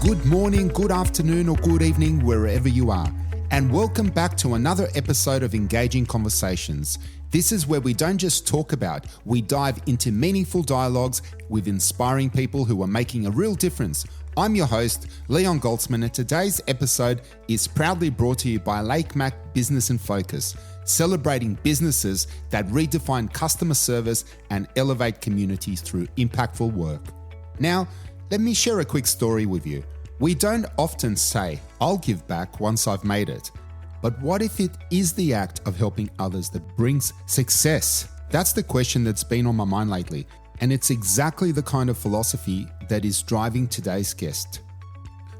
Good morning, good afternoon, or good evening, wherever you are. And welcome back to another episode of Engaging Conversations. This is where we don't just talk about, we dive into meaningful dialogues with inspiring people who are making a real difference. I'm your host, Leon Goldsman, and today's episode is proudly brought to you by Lake Mac Business in Focus, celebrating businesses that redefine customer service and elevate communities through impactful work. Now, let me share a quick story with you. We don't often say, I'll give back once I've made it. But what if it is the act of helping others that brings success? That's the question that's been on my mind lately. And it's exactly the kind of philosophy that is driving today's guest.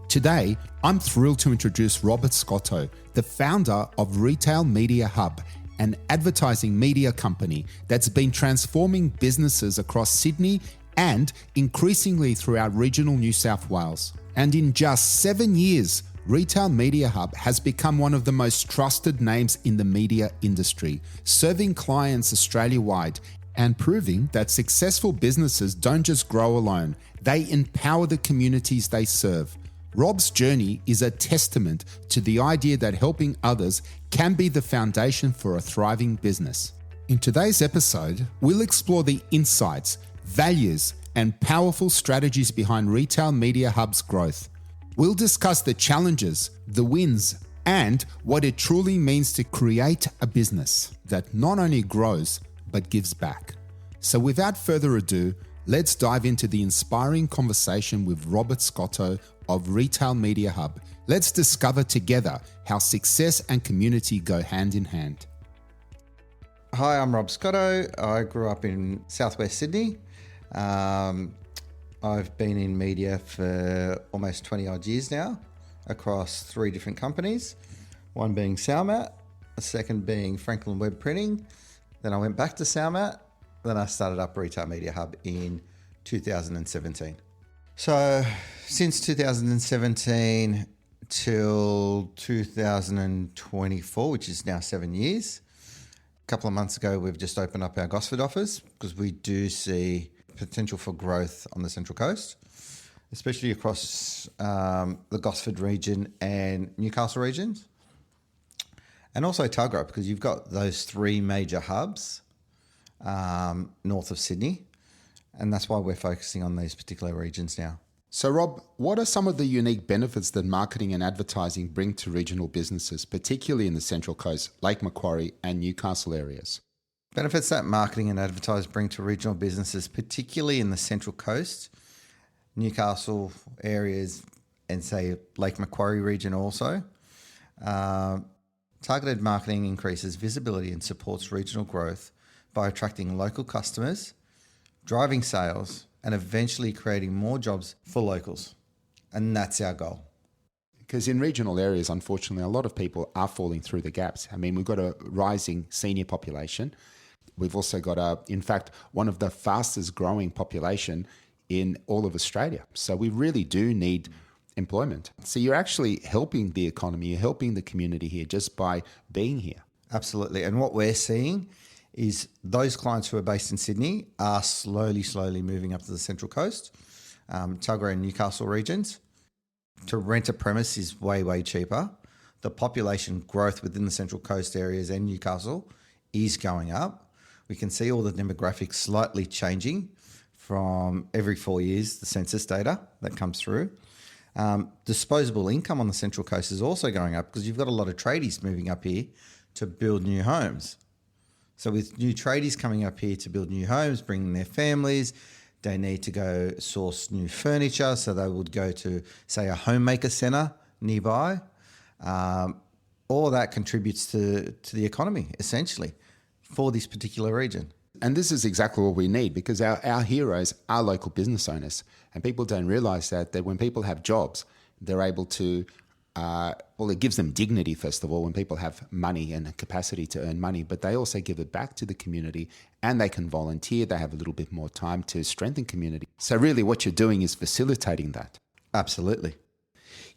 Today, I'm thrilled to introduce Robert Scotto, the founder of Retail Media Hub, an advertising media company that's been transforming businesses across Sydney and increasingly throughout regional New South Wales. And in just 7 years, Retail Media Hub has become one of the most trusted names in the media industry, serving clients Australia-wide and proving that successful businesses don't just grow alone, they empower the communities they serve. Rob's journey is a testament to the idea that helping others can be the foundation for a thriving business. In today's episode, we'll explore the insights, values, and powerful strategies behind Retail Media Hub's growth. We'll discuss the challenges, the wins, and what it truly means to create a business that not only grows, but gives back. So without further ado, let's dive into the inspiring conversation with Robert Scotto of Retail Media Hub. Let's discover together how success and community go hand in hand. Hi, I'm Rob Scotto. I grew up in southwest Sydney. I've been in media for almost 20 odd years now across 3 different companies, one being Salmat, a second being Franklin Web Printing. Then I went back to Salmat. Then I started up Retail Media Hub in 2017. So since 2017 till 2024, which is now 7 years, a couple of months ago, we've just opened up our Gosford office because we do see potential for growth on the Central Coast, especially across the Gosford region and Newcastle regions. And also Tuggerah, because you've got those 3 major hubs north of Sydney. And that's why we're focusing on these particular regions now. So Rob, what are some of the unique benefits that marketing and advertising bring to regional businesses, particularly in the Central Coast, like Macquarie and Newcastle areas? Benefits that marketing and advertising bring to regional businesses, particularly in the Central Coast, Newcastle areas, and say Lake Macquarie region also. Targeted marketing increases visibility and supports regional growth by attracting local customers, driving sales, and eventually creating more jobs for locals. And that's our goal. Because in regional areas, unfortunately, a lot of people are falling through the gaps. I mean, we've got a rising senior population. We've also got, in fact, one of the fastest growing population in all of Australia. So we really do need employment. So you're actually helping the economy, you're helping the community here just by being here. Absolutely. And what we're seeing is those clients who are based in Sydney are slowly moving up to the Central Coast, Tuggerah and Newcastle regions. To rent a premise is way cheaper. The population growth within the Central Coast areas and Newcastle is going up. We can see all the demographics slightly changing from every 4 years, the census data that comes through. Disposable income on the Central Coast is also going up because you've got a lot of tradies moving up here to build new homes. So with new tradies coming up here to build new homes, bringing their families, they need to go source new furniture. So they would go to, say, a homemaker centre nearby. All that contributes to the economy, essentially, for this particular region. And this is exactly what we need, because our heroes are local business owners. And people don't realise that when people have jobs, they're able to, it gives them dignity, first of all, when people have money and a capacity to earn money, but they also give it back to the community and they can volunteer. They have a little bit more time to strengthen community. So really what you're doing is facilitating that. Absolutely.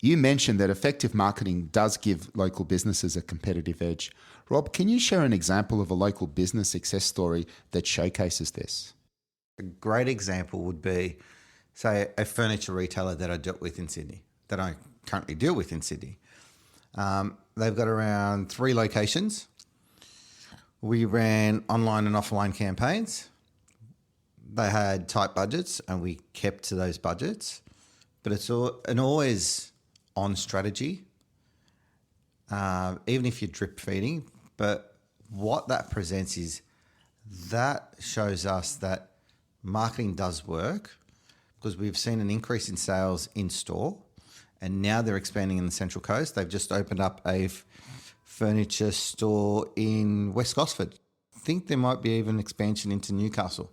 You mentioned that effective marketing does give local businesses a competitive edge. Rob, can you share an example of a local business success story that showcases this? A great example would be, say, a furniture retailer that I dealt with in Sydney. that I currently deal with in Sydney. They've got around 3 locations. We ran online and offline campaigns. They had tight budgets and we kept to those budgets, but it's an always on strategy, even if you're drip feeding. But what that presents is that shows us that marketing does work, because we've seen an increase in sales in store, and now they're expanding in the Central Coast. They've just opened up a furniture store in West Gosford. I think there might be even expansion into Newcastle.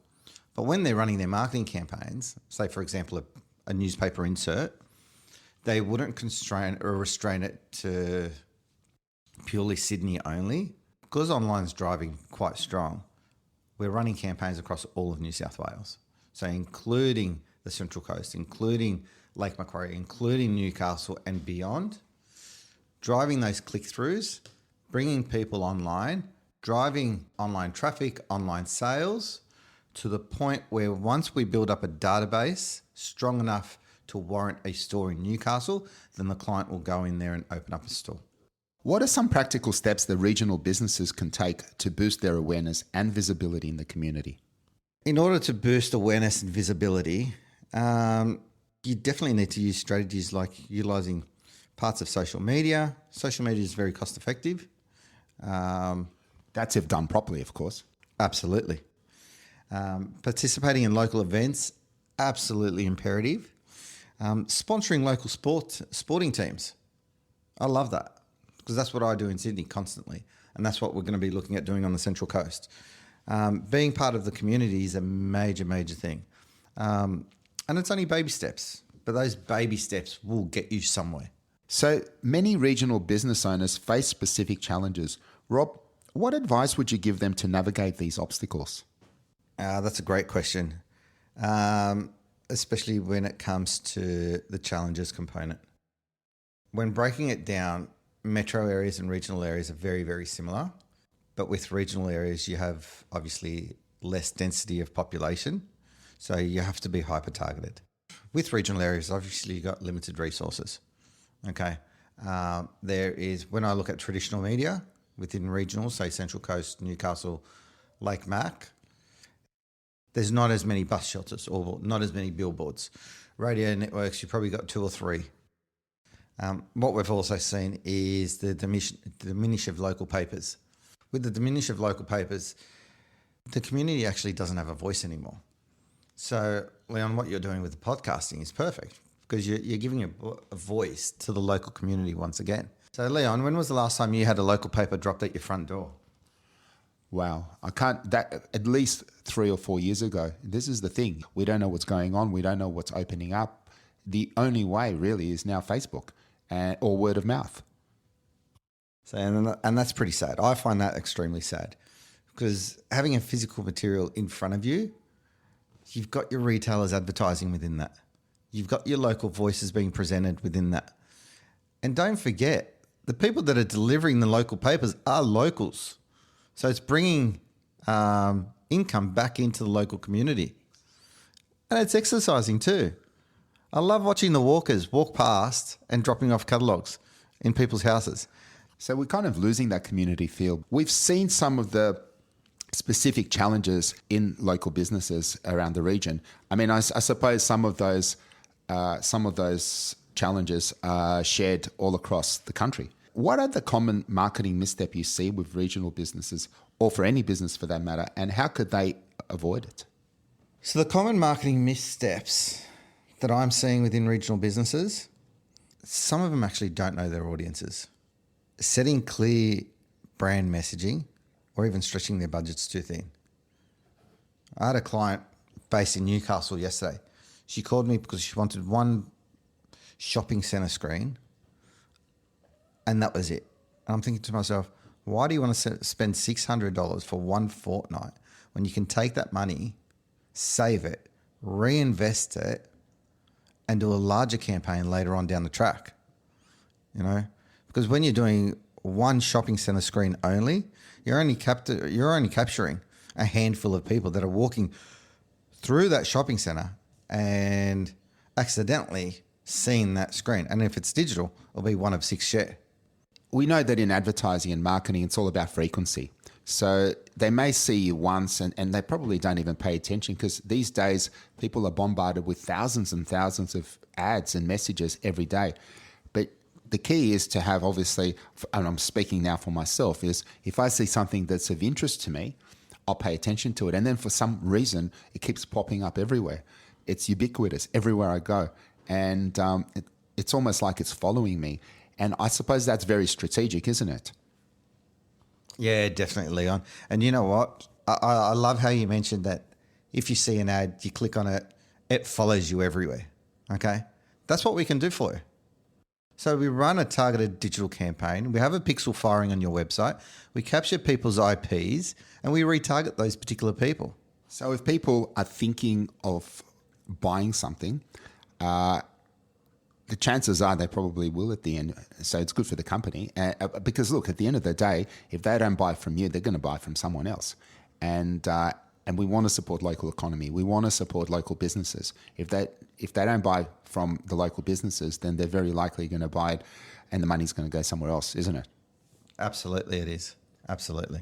But when they're running their marketing campaigns, say for example a newspaper insert, they wouldn't constrain or restrain it to purely Sydney only. Because online's driving quite strong, we're running campaigns across all of New South Wales. So including the Central Coast, including Lake Macquarie, including Newcastle and beyond, driving those click-throughs, bringing people online, driving online traffic, online sales, to the point where once we build up a database strong enough to warrant a store in Newcastle, then the client will go in there and open up a store. What are some practical steps that regional businesses can take to boost their awareness and visibility in the community? In order to boost awareness and visibility, you definitely need to use strategies like utilising parts of social media. Social media is very cost effective. That's if done properly, of course. Absolutely. Participating in local events, absolutely imperative. Sponsoring local sporting teams. I love that, because that's what I do in Sydney constantly, and that's what we're going to be looking at doing on the Central Coast. Being part of the community is a major, major thing. And it's only baby steps, but those baby steps will get you somewhere. So many regional business owners face specific challenges. Rob, what advice would you give them to navigate these obstacles? That's a great question, especially when it comes to the challenges component. When breaking it down, metro areas and regional areas are very, very similar. But with regional areas, you have obviously less density of population. So you have to be hyper-targeted. With regional areas, obviously you've got limited resources. Okay. There is, when I look at traditional media within regional, say Central Coast, Newcastle, Lake Mac, there's not as many bus shelters or not as many billboards. Radio networks, you've probably got 2 or 3. What we've also seen is the diminish of local papers. With the diminish of local papers, the community actually doesn't have a voice anymore. So, Leon, what you're doing with the podcasting is perfect, because you're giving a voice to the local community once again. So, Leon, when was the last time you had a local paper dropped at your front door? Wow, at least 3 or 4 years ago. This is the thing. We don't know what's going on. We don't know what's opening up. The only way really is now Facebook or word of mouth. So, and that's pretty sad. I find that extremely sad, because having a physical material in front of you, you've got your retailers advertising within that. You've got your local voices being presented within that. And don't forget, the people that are delivering the local papers are locals. So it's bringing income back into the local community. And it's exercising too. I love watching the walkers walk past and dropping off catalogues in people's houses. So we're kind of losing that community feel. We've seen some of the specific challenges in local businesses around the region. I mean, I suppose some of those challenges are shared all across the country. What are the common marketing missteps you see with regional businesses, or for any business for that matter, and how could they avoid it? So the common marketing missteps that I'm seeing within regional businesses, some of them actually don't know their audiences. Setting clear brand messaging, or even stretching their budgets too thin. I had a client based in Newcastle yesterday. She called me because she wanted one shopping centre screen, and that was it. And I'm thinking to myself, why do you want to spend $600 for one fortnight when you can take that money, save it, reinvest it, and do a larger campaign later on down the track? You know, because when you're doing one shopping centre screen only, you're only capturing a handful of people that are walking through that shopping centre and accidentally seeing that screen. And if it's digital, it'll be 1 of 6 share. We know that in advertising and marketing, it's all about frequency. So they may see you once and they probably don't even pay attention, because these days people are bombarded with thousands and thousands of ads and messages every day. But the key is to have, obviously, and I'm speaking now for myself, is if I see something that's of interest to me, I'll pay attention to it. And then for some reason, it keeps popping up everywhere. It's ubiquitous everywhere I go. And it's almost like it's following me. And I suppose that's very strategic, isn't it? Yeah, definitely, Leon. And you know what? I love how you mentioned that if you see an ad, you click on it, it follows you everywhere. Okay? That's what we can do for you. So we run a targeted digital campaign. We have a pixel firing on your website. We capture people's IPs and we retarget those particular people. So if people are thinking of buying something, the chances are they probably will at the end. So it's good for the company because, look, at the end of the day, if they don't buy from you, they're going to buy from someone else. And we want to support local economy. We want to support local businesses. If they don't buy from the local businesses, then they're very likely going to buy it, and the money's going to go somewhere else, isn't it? Absolutely, it is. Absolutely.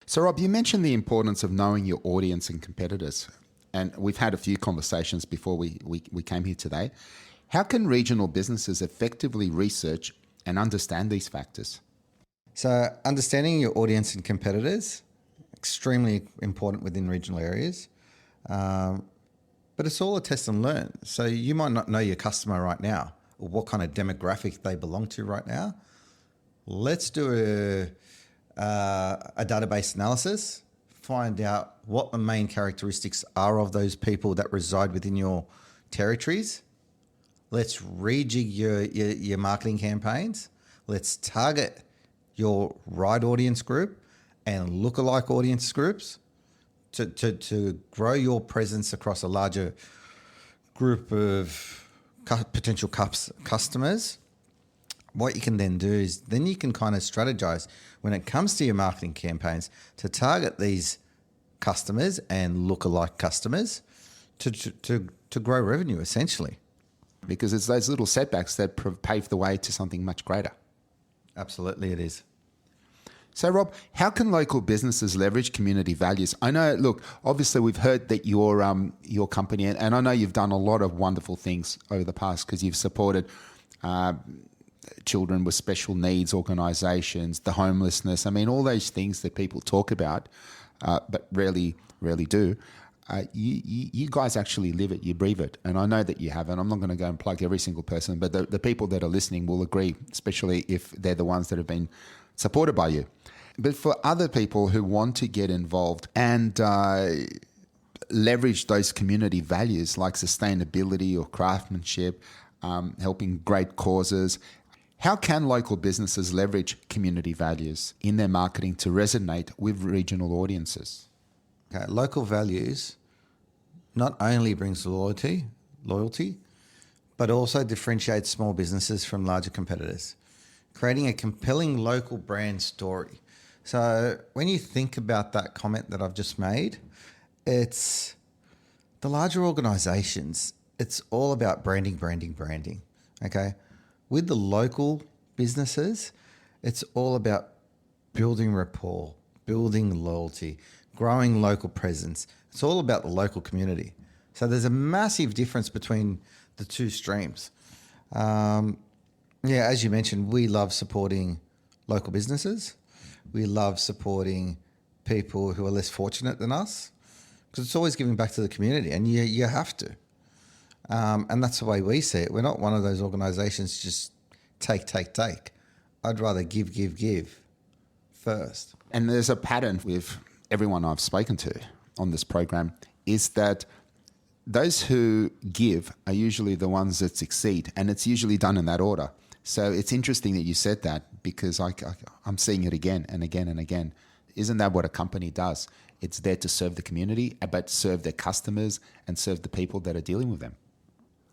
So, Rob, you mentioned the importance of knowing your audience and competitors, and we've had a few conversations before we came here today. How can regional businesses effectively research and understand these factors? So understanding your audience and competitors, extremely important within regional areas. But it's all a test and learn. So you might not know your customer right now or what kind of demographic they belong to right now. Let's do a database analysis, find out what the main characteristics are of those people that reside within your territories. Let's rejig your marketing campaigns. Let's target your right audience group and lookalike audience groups to grow your presence across a larger group of potential customers. What you can then do is then you can kind of strategize when it comes to your marketing campaigns to target these customers and lookalike customers to grow revenue, essentially. Because it's those little setbacks that pave the way to something much greater. Absolutely, it is. So, Rob, how can local businesses leverage community values? I know, look, obviously we've heard that your company, and I know you've done a lot of wonderful things over the past, because you've supported children with special needs organisations, the homelessness. I mean, all those things that people talk about, but rarely do. You guys actually live it, you breathe it. And I know that you have, and I'm not going to go and plug every single person, but the people that are listening will agree, especially if they're the ones that have been supported by you. But for other people who want to get involved and leverage those community values like sustainability or craftsmanship, helping great causes, how can local businesses leverage community values in their marketing to resonate with regional audiences? Okay, local values not only brings loyalty, but also differentiates small businesses from larger competitors, creating a compelling local brand story. So when you think about that comment that I've just made, it's the larger organizations, it's all about branding. Okay. With the local businesses, it's all about building rapport, building loyalty, growing local presence. It's all about the local community. So there's a massive difference between the two streams. As you mentioned, we love supporting local businesses. We love supporting people who are less fortunate than us, because it's always giving back to the community, and you have to. And that's the way we see it. We're not one of those organizations just take. I'd rather give first. And there's a pattern with everyone I've spoken to on this program, is that those who give are usually the ones that succeed, and it's usually done in that order. So it's interesting that you said that, because I'm seeing it again and again and again. Isn't that what a company does? It's there to serve the community, but serve their customers and serve the people that are dealing with them.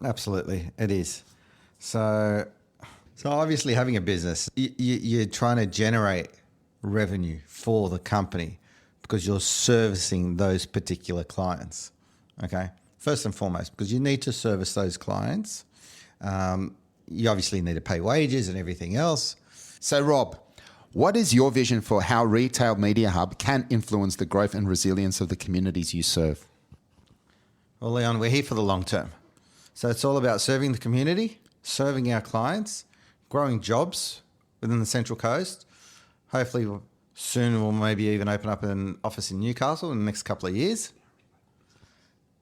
Absolutely, it is. So obviously having a business, you're trying to generate revenue for the company because you're servicing those particular clients, okay? First and foremost, because you need to service those clients. You obviously need to pay wages and everything else. So, Rob, what is your vision for how Retail Media Hub can influence the growth and resilience of the communities you serve? Well, Leon, we're here for the long term. So it's all about serving the community, serving our clients, growing jobs within the Central Coast. Hopefully soon we'll maybe even open up an office in Newcastle in the next couple of years.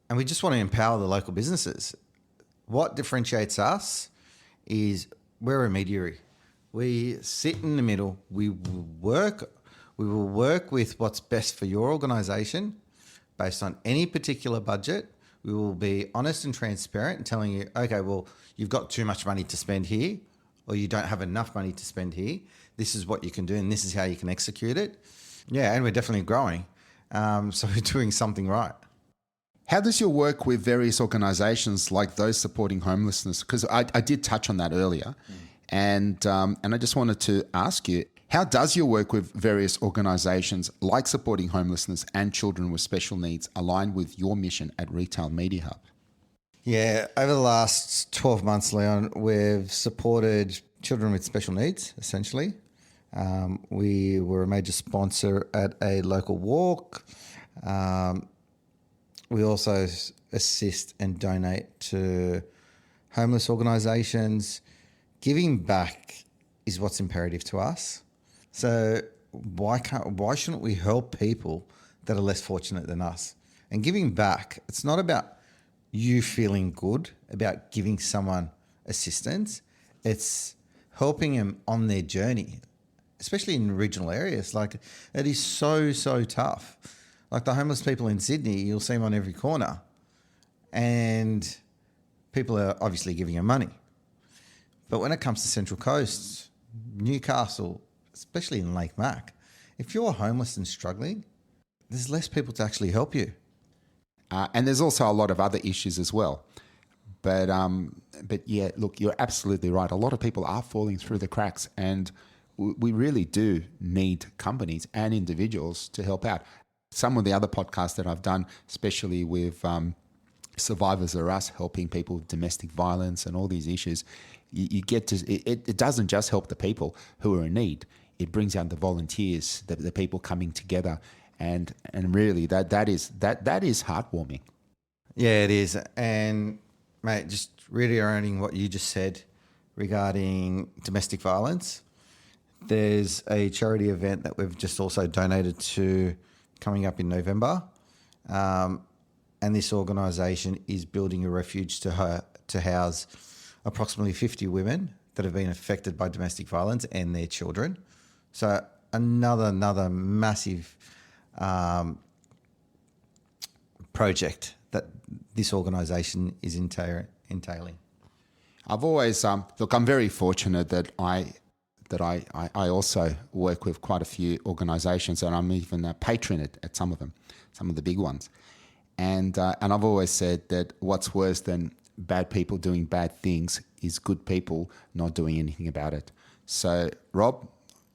And we just want to empower the local businesses. What differentiates us is we're a mediary. We sit in the middle. We will work with what's best for your organisation based on any particular budget. We will be honest and transparent and telling you, okay, well, you've got too much money to spend here, or you don't have enough money to spend here. This is what you can do, and this is how you can execute it. Yeah, and we're definitely growing. So we're doing something right. How does your work with various organisations like those supporting homelessness? Because I did touch on that earlier, and I just wanted to ask you, how does your work with various organisations like supporting homelessness and children with special needs align with your mission at Retail Media Hub? Yeah, over the last 12 months, Leon, we've supported children with special needs, essentially. We were a major sponsor at a local walk. We also assist and donate to homeless organisations. Giving back is what's imperative to us. So why shouldn't we help people that are less fortunate than us? And giving back, it's not about you feeling good about giving someone assistance. It's helping them on their journey, especially in regional areas. Like, it is so tough. Like the homeless people in Sydney, you'll see them on every corner, and people are obviously giving them money. But when it comes to Central Coast, Newcastle, especially in Lake Mac, if you're homeless and struggling, there's less people to actually help you. And there's also a lot of other issues as well. But yeah, look, you're absolutely right. A lot of people are falling through the cracks, and we really do need companies and individuals to help out. Some of the other podcasts that I've done, especially with Survivors Are Us, helping people with domestic violence and all these issues, you get to, it doesn't just help the people who are in need. It brings out the volunteers, the people coming together, and really that is heartwarming. Yeah, it is. And mate, just reiterating what you just said regarding domestic violence, there's a charity event that we've just also donated to coming up in November, and this organisation is building a refuge to house approximately 50 women that have been affected by domestic violence and their children. So another massive project that this organisation is entailing. I've always look, I'm very fortunate that I also work with quite a few organisations, and I'm even a patron at some of them, some of the big ones. And I've always said that what's worse than bad people doing bad things is good people not doing anything about it. So, Rob,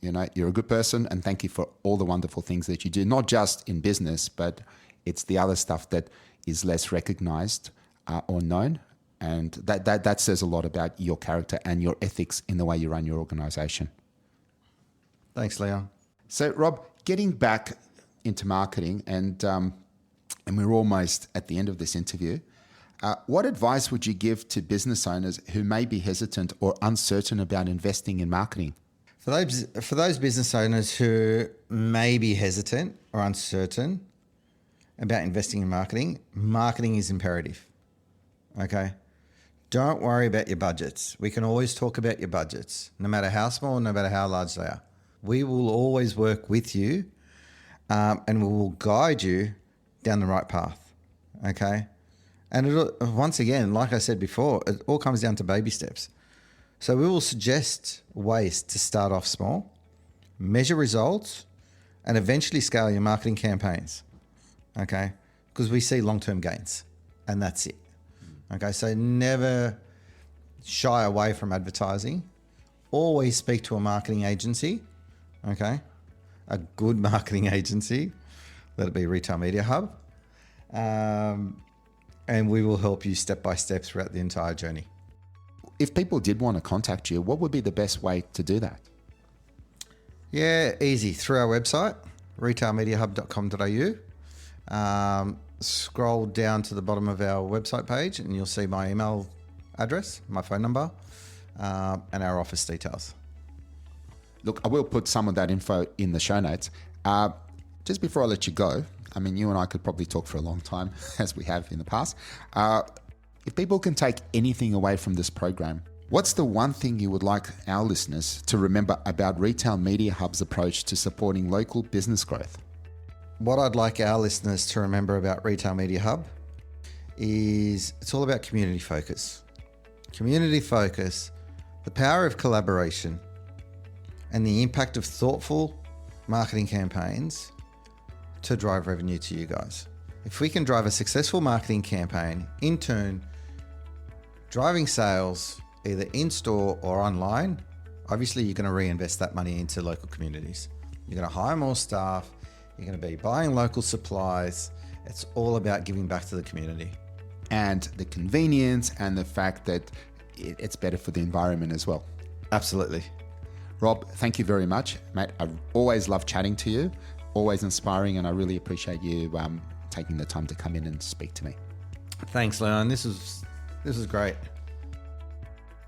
you're a good person, and thank you for all the wonderful things that you do, not just in business, but it's the other stuff that is less recognised or known. And that says a lot about your character and your ethics in the way you run your organisation. Thanks, Leon. So, Rob, getting back into marketing, and we're almost at the end of this interview, what advice would you give to business owners who may be hesitant or uncertain about investing in marketing? For those business owners who may be hesitant or uncertain about investing in marketing, marketing is imperative. Okay? Don't worry about your budgets. We can always talk about your budgets, no matter how small, no matter how large they are. We will always work with you, and we will guide you down the right path. Okay? And once again, like I said before, it all comes down to baby steps. So we will suggest ways to start off small, measure results, and eventually scale your marketing campaigns. Okay? Because we see long-term gains, and that's it. Okay, so never shy away from advertising. Always speak to a marketing agency, okay? A good marketing agency, let it be Retail Media Hub. And we will help you step by step throughout the entire journey. if people did want to contact you, what would be the best way to do that? Yeah, easy. Through our website, retailmediahub.com.au. Scroll down to the bottom of our website page and you'll see my email address, my phone number, and our office details. Look, I will put some of that info in the show notes. Just before I let you go, I mean, you and I could probably talk for a long time, as we have in the past. If people can take anything away from this program, what's the one thing you would like our listeners to remember about Retail Media Hub's approach to supporting local business growth? What I'd like our listeners to remember about Retail Media Hub is it's all about community focus. Community focus, the power of collaboration, and the impact of thoughtful marketing campaigns to drive revenue to you guys. If we can drive a successful marketing campaign, in turn, driving sales either in-store or online, obviously you're going to reinvest that money into local communities. You're going to hire more staff. You're going to be buying local supplies. It's all about giving back to the community. And the convenience and the fact that it's better for the environment as well. Absolutely. Rob, thank you very much, mate. I always love chatting to you, always inspiring, and I really appreciate you taking the time to come in and speak to me. Thanks, Leon. This is great.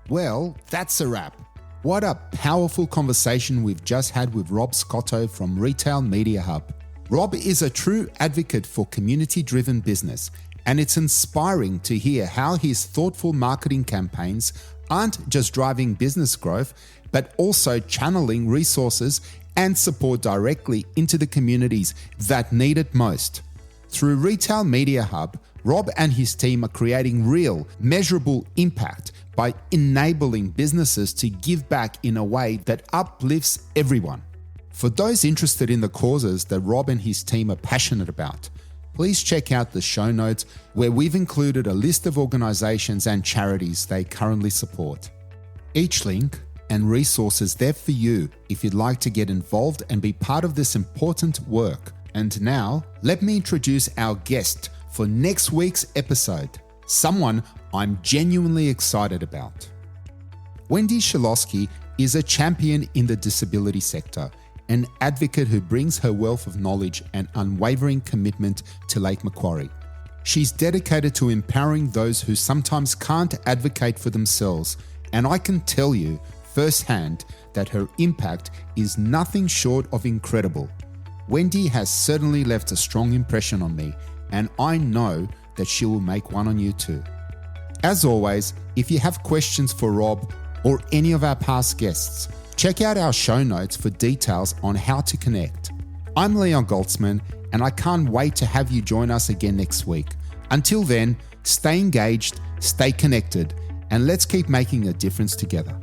Well, that's a wrap. What a powerful conversation we've just had with Rob Scotto from Retail Media Hub. Rob is a true advocate for community-driven business, and it's inspiring to hear how his thoughtful marketing campaigns aren't just driving business growth, but also channeling resources and support directly into the communities that need it most. Through Retail Media Hub, Rob and his team are creating real, measurable impact by enabling businesses to give back in a way that uplifts everyone. For those interested in the causes that Rob and his team are passionate about, please check out the show notes where we've included a list of organizations and charities they currently support. Each link and resources there for you if you'd like to get involved and be part of this important work. And now, let me introduce our guest for next week's episode, someone I'm genuinely excited about. Wendi Czislowski is a champion in the disability sector, an advocate who brings her wealth of knowledge and unwavering commitment to Lake Macquarie. She's dedicated to empowering those who sometimes can't advocate for themselves, and I can tell you firsthand that her impact is nothing short of incredible. Wendi has certainly left a strong impression on me, and I know that she will make one on you too. As always, if you have questions for Rob or any of our past guests, check out our show notes for details on how to connect. I'm Leon Goltzman, and I can't wait to have you join us again next week. Until then, stay engaged, stay connected, and let's keep making a difference together.